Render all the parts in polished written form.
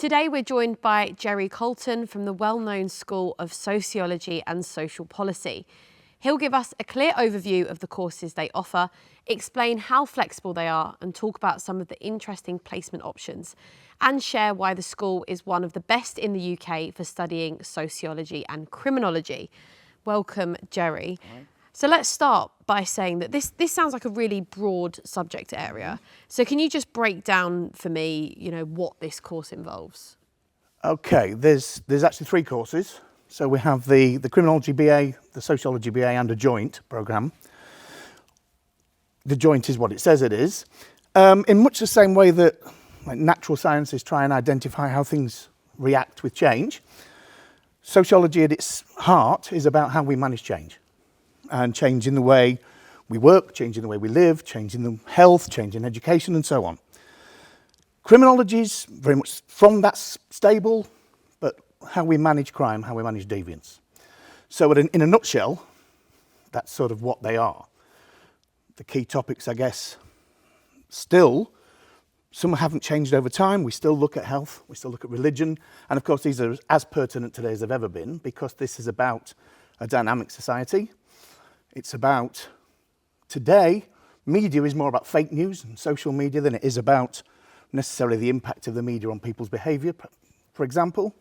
Today we're joined by Jerry Coulton from the well-known School of Sociology and Social Policy. He'll give us a clear overview of the courses they offer, explain how flexible they are and talk about some of the interesting placement options and share why the school is one of the best in the UK for studying sociology and criminology. Welcome, Jerry. Hi. So let's start by saying that this sounds like a really broad subject area. So can you just break down for me, what this course involves? Okay, there's actually three courses. So we have the Criminology BA, the Sociology BA and a joint programme. The joint is what it says it is. In much the same way that natural sciences try and identify how things react with change, sociology at its heart is about how we manage change. And change in the way we work, change in the way we live, change in the health, change in education and so on. Criminology is very much from that stable, but how we manage crime, how we manage deviance. So in a nutshell, that's sort of what they are. The key topics, I guess, still, some haven't changed over time. We still look at health, we still look at religion, and of course these are as pertinent today as they've ever been, because this is about a dynamic society. It's about, today, media is more about fake news and social media than it is about necessarily the impact of the media on people's behaviour, for example.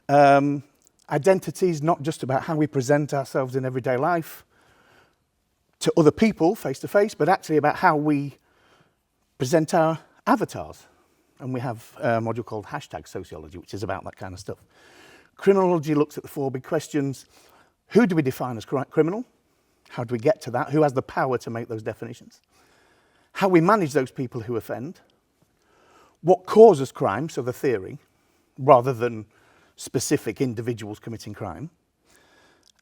Identity is not just about how we present ourselves in everyday life to other people face to face, but actually about how we present our avatars. And we have a module called #sociology, which is about that kind of stuff. Criminology looks at the four big questions. Who do we define as criminal? How do we get to that? Who has the power to make those definitions? How we manage those people who offend? What causes crime, so the theory, rather than specific individuals committing crime?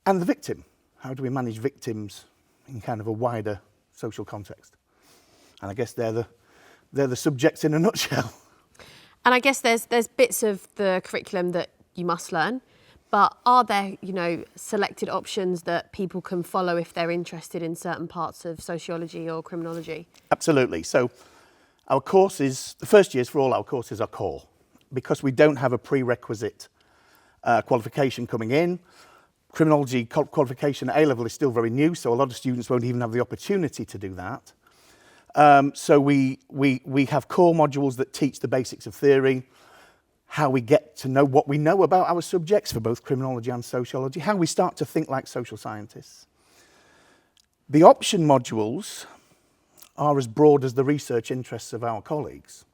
And the victim. How do we manage victims in kind of a wider social context? And I guess they're the subjects in a nutshell. And I guess there's bits of the curriculum that you must learn, but are there, selected options that people can follow if they're interested in certain parts of sociology or criminology? Absolutely. So our courses, the first years for all our courses are core, because we don't have a prerequisite qualification coming in. Criminology qualification at A-level is still very new, so a lot of students won't even have the opportunity to do that. So we have core modules that teach the basics of theory, how we get to know what we know about our subjects for both criminology and sociology, how we start to think like social scientists. The option modules are as broad as the research interests of our colleagues.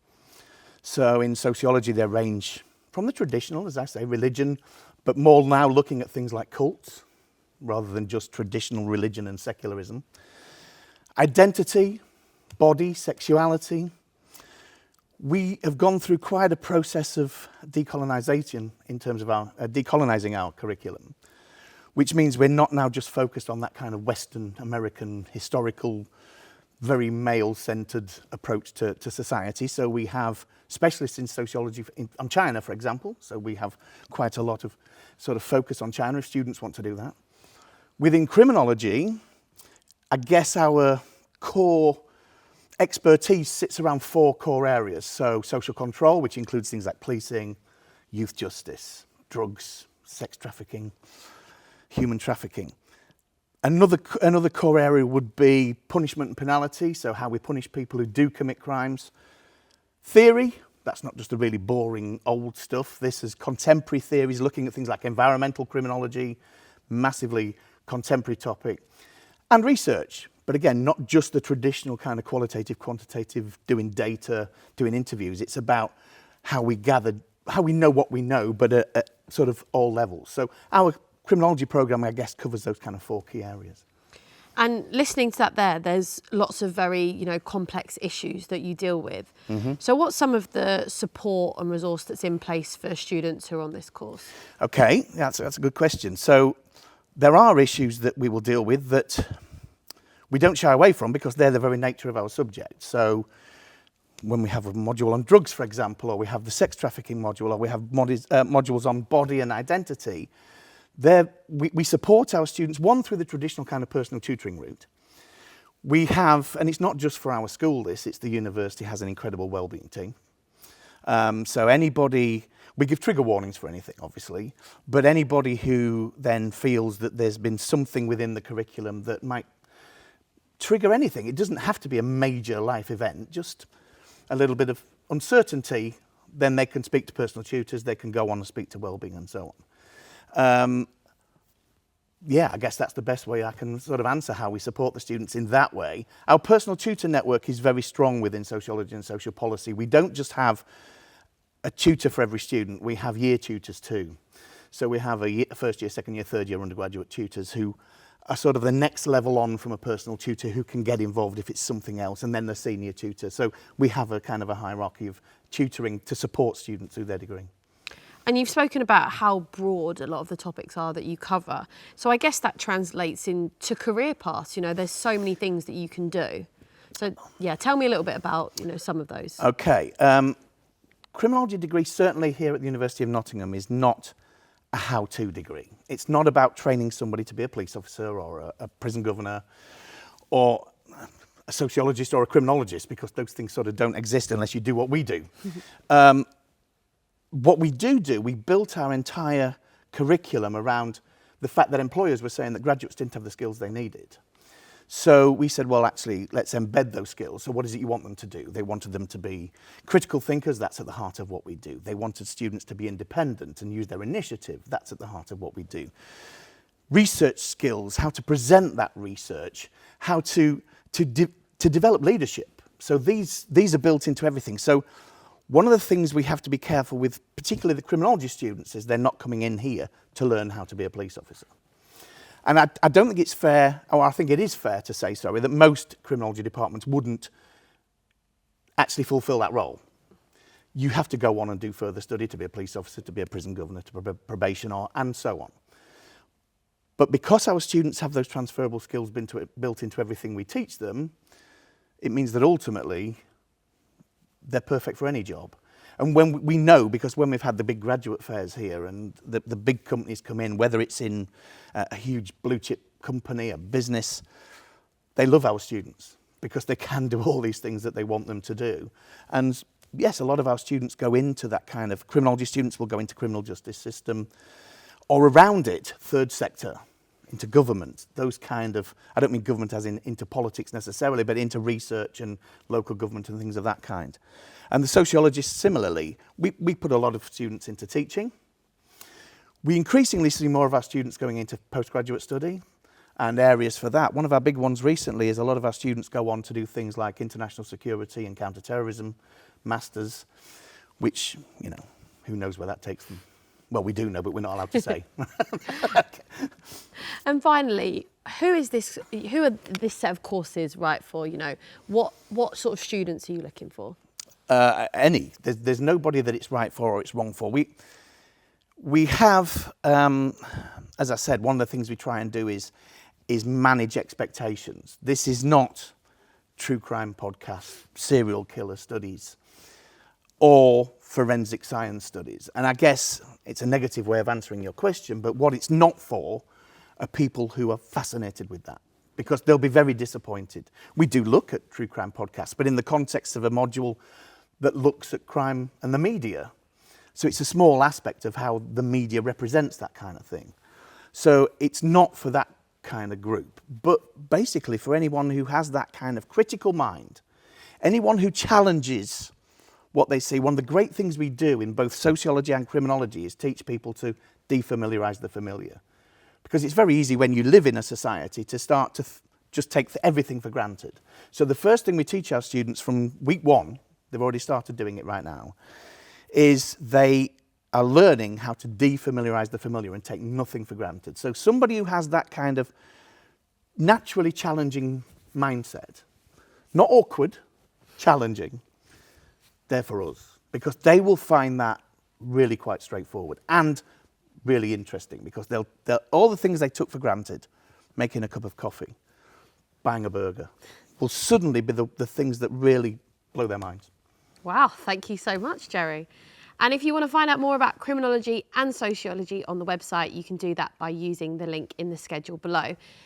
So in sociology, they range from the traditional, as I say, religion, but more now looking at things like cults, rather than just traditional religion and secularism. Identity, body, sexuality. We have gone through quite a process of decolonisation in terms of our decolonising our curriculum, which means we're not now just focused on that kind of Western American historical, very male-centred approach to society. So we have specialists in sociology on China, for example. So we have quite a lot of sort of focus on China if students want to do that. Within criminology, I guess our core expertise sits around four core areas. So social control, which includes things like policing, youth justice, drugs, sex trafficking, human trafficking. Another core area would be punishment and penalty, so how we punish people who do commit crimes. Theory, that's not just the really boring old stuff. This is contemporary theories looking at things like environmental criminology, massively contemporary topic. And research. But again, not just the traditional kind of qualitative, quantitative, doing data, doing interviews. It's about how we know what we know, but at sort of all levels. So our criminology programme, I guess, covers those kind of four key areas. And listening to that there's lots of very, complex issues that you deal with. Mm-hmm. So what's some of the support and resource that's in place for students who are on this course? Okay, that's a good question. So there are issues that we will deal with that we don't shy away from because they're the very nature of our subject. So when we have a module on drugs, for example, or we have the sex trafficking module, or we have modules on body and identity, we support our students, one, through the traditional kind of personal tutoring route. We have, and it's not just for our school this, it's the university has an incredible wellbeing team. So anybody, we give trigger warnings for anything, obviously, but anybody who then feels that there's been something within the curriculum that might trigger anything, it doesn't have to be a major life event, just a little bit of uncertainty, then they can speak to personal tutors, they can go on and speak to wellbeing and so on. Yeah, I guess that's the best way I can sort of answer how we support the students in that way. Our personal tutor network is very strong within sociology and social policy. We don't just have a tutor for every student, we have year tutors too. So we have a first year, second year, third year undergraduate tutors who are sort of the next level on from a personal tutor who can get involved if it's something else, and then the senior tutor. So we have a kind of a hierarchy of tutoring to support students through their degree. And you've spoken about how broad a lot of the topics are that you cover. So I guess that translates into career paths. You know, there's so many things that you can do. So yeah, tell me a little bit about, you know, some of those. Okay. Criminology degree, certainly here at the University of Nottingham, is not a how-to degree. It's not about training somebody to be a police officer or a prison governor or a sociologist or a criminologist, because those things sort of don't exist unless you do what we do. What we do, we built our entire curriculum around the fact that employers were saying that graduates didn't have the skills they needed. So we said, well, actually, let's embed those skills. So what is it you want them to do? They wanted them to be critical thinkers. That's at the heart of what we do. They wanted students to be independent and use their initiative. That's at the heart of what we do. Research skills, how to present that research, how to develop leadership. So these are built into everything. So one of the things we have to be careful with, particularly the criminology students, is they're not coming in here to learn how to be a police officer. And I don't think it's fair, or I think it is fair to say, sorry, that most criminology departments wouldn't actually fulfil that role. You have to go on and do further study to be a police officer, to be a prison governor, to be a probationer, and so on. But because our students have those transferable skills built into everything we teach them, it means that ultimately they're perfect for any job. And when we know, because when we've had the big graduate fairs here and the big companies come in, whether it's in a huge blue chip company, a business, they love our students because they can do all these things that they want them to do. And yes, a lot of our students go into that kind of, criminology students will go into criminal justice system or around it, third sector, into government, those kind of, I don't mean government as in into politics necessarily, but into research and local government and things of that kind. And the sociologists similarly, we put a lot of students into teaching. We increasingly see more of our students going into postgraduate study and areas for that. One of our big ones recently is a lot of our students go on to do things like international security and counter-terrorism masters, which, you know, who knows where that takes them. Well, we do know, but we're not allowed to say. Okay. And finally, who are this set of courses right for? You know, what sort of students are you looking for? Any. There's nobody that it's right for or it's wrong for. We have, as I said, one of the things we try and do is manage expectations. This is not true crime podcasts, serial killer studies, or forensic science studies. And I guess it's a negative way of answering your question, but what it's not for are people who are fascinated with that, because they'll be very disappointed. We do look at true crime podcasts, but in the context of a module that looks at crime and the media. So it's a small aspect of how the media represents that kind of thing. So it's not for that kind of group, but basically for anyone who has that kind of critical mind, anyone who challenges what they see. One of the great things we do in both sociology and criminology is teach people to defamiliarize the familiar. Because it's very easy when you live in a society to start to just take everything for granted. So the first thing we teach our students from week one, they've already started doing it right now, is they are learning how to defamiliarize the familiar and take nothing for granted. So somebody who has that kind of naturally challenging mindset, not awkward, challenging, they're for us, because they will find that really quite straightforward and really interesting, because they'll all the things they took for granted, making a cup of coffee, buying a burger, will suddenly be the things that really blow their minds. Wow, thank you so much, Jerry. And if you want to find out more about criminology and sociology on the website, you can do that by using the link in the schedule below.